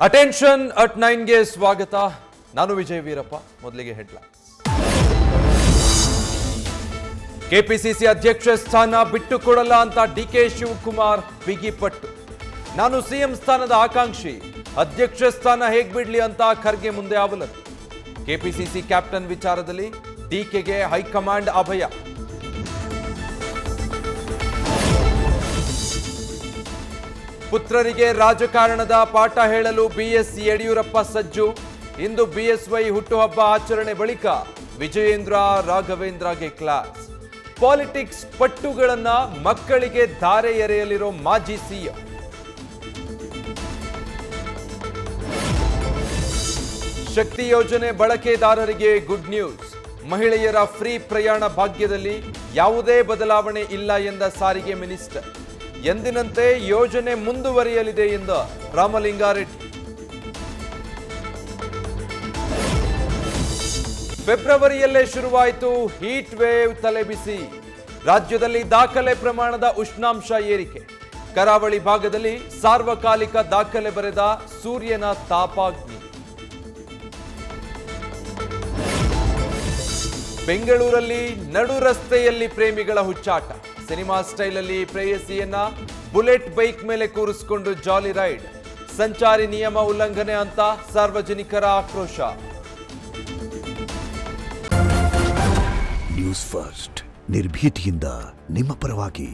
Attention at 9 ಗೆ ಸ್ವಾಗತ. ನಾನು ವಿಜಯ್ ವೀರಪ್ಪ. ಮೊದಲಿಗೆ ಹೆಡ್ಲೈನ್ಸ್. ಕೆಪಿಸಿಸಿ ಅಧ್ಯಕ್ಷ ಸ್ಥಾನ ಬಿಟ್ಟುಕೊಡಲ್ಲ ಅಂತ ಡಿಕೆ ಶಿವಕುಮಾರ್ ಬಿಗಿಪಟ್ಟು. ನಾನು ಸಿಎಂ ಸ್ಥಾನದ ಆಕಾಂಕ್ಷಿ, ಅಧ್ಯಕ್ಷ ಸ್ಥಾನ ಹೇಗ್ ಬಿಡ್ಲಿ ಅಂತ ಖರ್ಗೆ ಮುಂದೆ ಅವಲತ್ತು. ಕೆಪಿಸಿಸಿ ಕ್ಯಾಪ್ಟನ್ ವಿಚಾರದಲ್ಲಿ ಡಿಕೆಗೆ ಹೈಕಮಾಂಡ್ ಅಭಯ. ಪುತ್ರರಿಗೆ ರಾಜಕಾರಣದ ಪಾಠ ಹೇಳಲು ಬಿಎಸ್ ಯಡಿಯೂರಪ್ಪ ಸಜ್ಜು. ಇಂದು ಬಿಎಸ್ವೈ ಹುಟ್ಟುಹಬ್ಬ ಆಚರಣೆ ಬಳಿಕ ವಿಜಯೇಂದ್ರ ರಾಘವೇಂದ್ರಗೆ ಕ್ಲಾಸ್. ಪಾಲಿಟಿಕ್ಸ್ ಪಟ್ಟುಗಳನ್ನ ಮಕ್ಕಳಿಗೆ ಧಾರೆ ಎರೆಯಲಿರೋ ಮಾಜಿ ಸಿಎಂ. ಶಕ್ತಿ ಯೋಜನೆ ಬಳಕೆದಾರರಿಗೆ ಗುಡ್ ನ್ಯೂಸ್. ಮಹಿಳೆಯರ ಫ್ರೀ ಪ್ರಯಾಣ ಭಾಗ್ಯದಲ್ಲಿ ಯಾವುದೇ ಬದಲಾವಣೆ ಇಲ್ಲ ಎಂದ ಸಾರಿಗೆ ಮಿನಿಸ್ಟರ್. ಎಂದಿನಂತೆ ಯೋಜನೆ ಮುಂದುವರಿಯಲಿದೆ ಎಂದ ರಾಮಲಿಂಗಾರೆಡ್ಡಿ. ಫೆಬ್ರವರಿಯಲ್ಲೇ ಶುರುವಾಯಿತು ಹೀಟ್ ವೇವ್ ತಲೆಬಿಸಿ. ರಾಜ್ಯದಲ್ಲಿ ದಾಖಲೆ ಪ್ರಮಾಣದ ಉಷ್ಣಾಂಶ ಏರಿಕೆ. ಕರಾವಳಿ ಭಾಗದಲ್ಲಿ ಸಾರ್ವಕಾಲಿಕ ದಾಖಲೆ ಬರೆದ ಸೂರ್ಯನ ತಾಪಾಗ್ನಿ. ಬೆಂಗಳೂರಲ್ಲಿ ನಡು ರಸ್ತೆಯಲ್ಲಿ ಪ್ರೇಮಿಗಳ ಹುಚ್ಚಾಟ. ಸಿನಿಮಾ ಸ್ಟೈಲಲ್ಲಿ ಪ್ರೇಯಸಿಯನ್ನ ಬುಲೆಟ್ ಬೈಕ್ ಮೇಲೆ ಕೂರಿಸಿಕೊಂಡು ಜಾಲಿ ರೈಡ್. ಸಂಚಾರಿ ನಿಯಮ ಉಲ್ಲಂಘನೆ ಅಂತ ಸಾರ್ವಜನಿಕರ ಆಕ್ರೋಶ. ನ್ಯೂಸ್ ಫಸ್ಟ್, ನಿರ್ಭೀತಿಯಿಂದ ನಿಮ್ಮ ಪರವಾಗಿ.